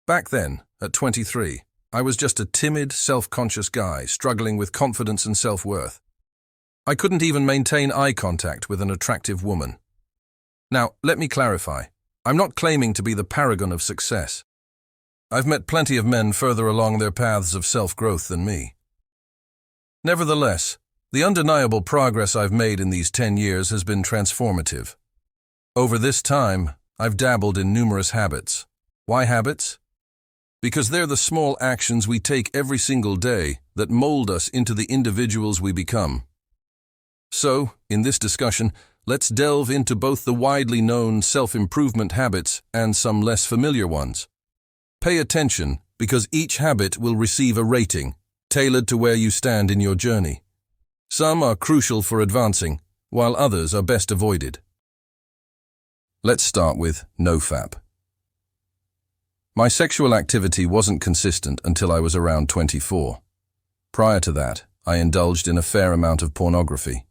Back then, at 23, I was just a timid, self-conscious guy struggling with confidence and self-worth. I couldn't even maintain eye contact with an attractive woman. Now, let me clarify. I'm not claiming to be the paragon of success. I've met plenty of men further along their paths of self-growth than me. Nevertheless, the undeniable progress I've made in these 10 years has been transformative. Over this time, I've dabbled in numerous habits. Why habits? Because they're the small actions we take every single day that mold us into the individuals we become. So, in this discussion, let's delve into both the widely known self-improvement habits and some less familiar ones. Pay attention, because each habit will receive a rating, tailored to where you stand in your journey. Some are crucial for advancing, while others are best avoided. Let's start with NoFap. My sexual activity wasn't consistent until I was around 24. Prior to that, I indulged in a fair amount of pornography.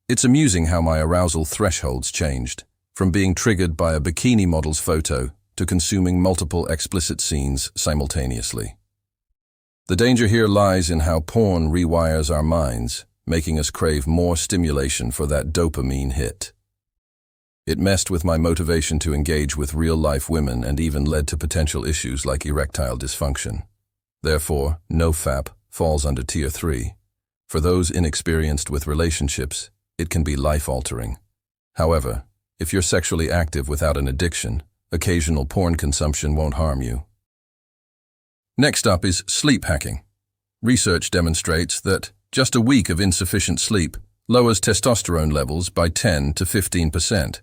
It's amusing how my arousal thresholds changed, from being triggered by a bikini model's photo to consuming multiple explicit scenes simultaneously. The danger here lies in how porn rewires our minds, making us crave more stimulation for that dopamine hit. It messed with my motivation to engage with real-life women and even led to potential issues like erectile dysfunction. Therefore, NoFap falls under Tier 3. For those inexperienced with relationships, it can be life-altering. However, if you're sexually active without an addiction, occasional porn consumption won't harm you. Next up is sleep hacking. Research demonstrates that just a week of insufficient sleep lowers testosterone levels by 10 to 15%.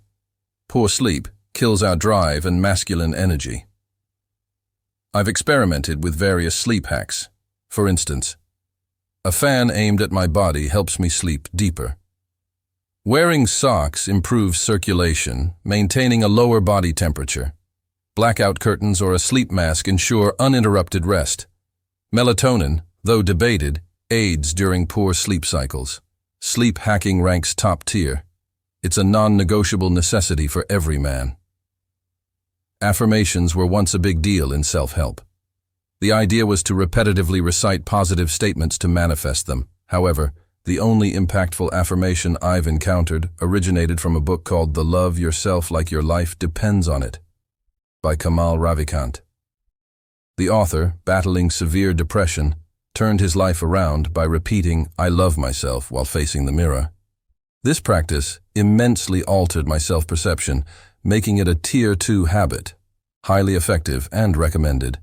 Poor sleep kills our drive and masculine energy. I've experimented with various sleep hacks. For instance, a fan aimed at my body helps me sleep deeper. Wearing socks improves circulation, maintaining a lower body temperature. Blackout curtains or a sleep mask ensure uninterrupted rest. Melatonin, though debated, aids during poor sleep cycles. Sleep hacking ranks top tier. It's a non-negotiable necessity for every man. Affirmations were once a big deal in self-help. The idea was to repetitively recite positive statements to manifest them. However, the only impactful affirmation I've encountered originated from a book called The Love Yourself Like Your Life Depends on It, by Kamal Ravikant. The author, battling severe depression, turned his life around by repeating, "I love myself," while facing the mirror. This practice immensely altered my self-perception, making it a Tier 2 habit, highly effective and recommended.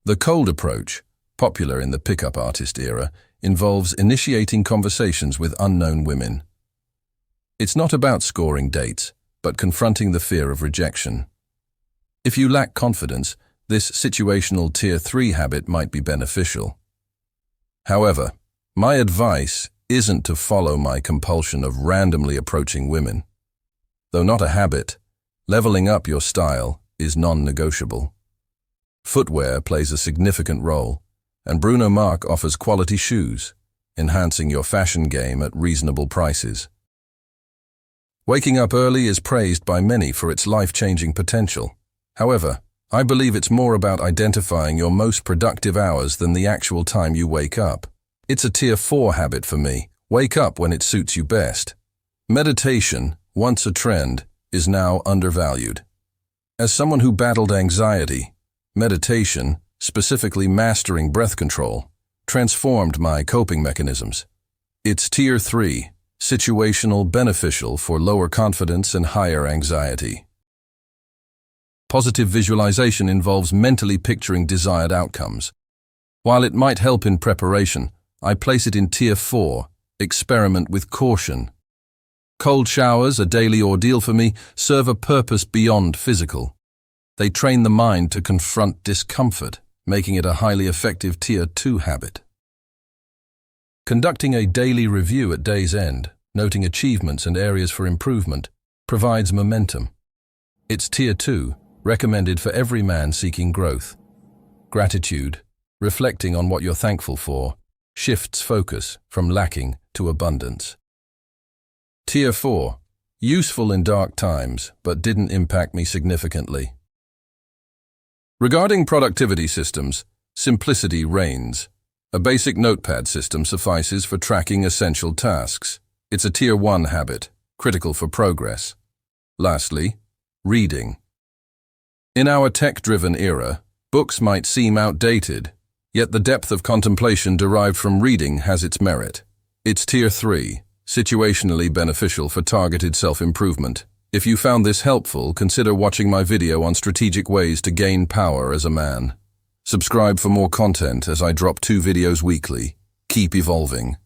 The cold approach, popular in the pickup artist era, involves initiating conversations with unknown women. It's not about scoring dates, but confronting the fear of rejection. If you lack confidence, this situational Tier 3 habit might be beneficial. However, my advice isn't to follow my compulsion of randomly approaching women. Though not a habit, leveling up your style is non-negotiable. Footwear plays a significant role, and Bruno Mars offers quality shoes, enhancing your fashion game at reasonable prices. Waking up early is praised by many for its life-changing potential. However, I believe it's more about identifying your most productive hours than the actual time you wake up. It's a Tier 4 habit for me. Wake up when it suits you best. Meditation, once a trend, is now undervalued. As someone who battled anxiety, meditation, specifically mastering breath control, transformed my coping mechanisms. It's Tier 3, situational, beneficial for lower confidence and higher anxiety. Positive visualization involves mentally picturing desired outcomes. While it might help in preparation, I place it in Tier 4, experiment with caution. Cold showers, a daily ordeal for me, serve a purpose beyond physical. They train the mind to confront discomfort, making it a highly effective Tier 2 habit. Conducting a daily review at day's end, noting achievements and areas for improvement, provides momentum. It's Tier 2, recommended for every man seeking growth. Gratitude, reflecting on what you're thankful for, shifts focus from lacking to abundance. Tier 4, useful in dark times, but didn't impact me significantly. Regarding productivity systems, simplicity reigns. A basic notepad system suffices for tracking essential tasks. It's a Tier 1 habit, critical for progress. Lastly, reading. In our tech-driven era, books might seem outdated, yet the depth of contemplation derived from reading has its merit. It's Tier 3, situationally beneficial for targeted self-improvement. If you found this helpful, consider watching my video on strategic ways to gain power as a man. Subscribe for more content as I drop 2 videos weekly. Keep evolving.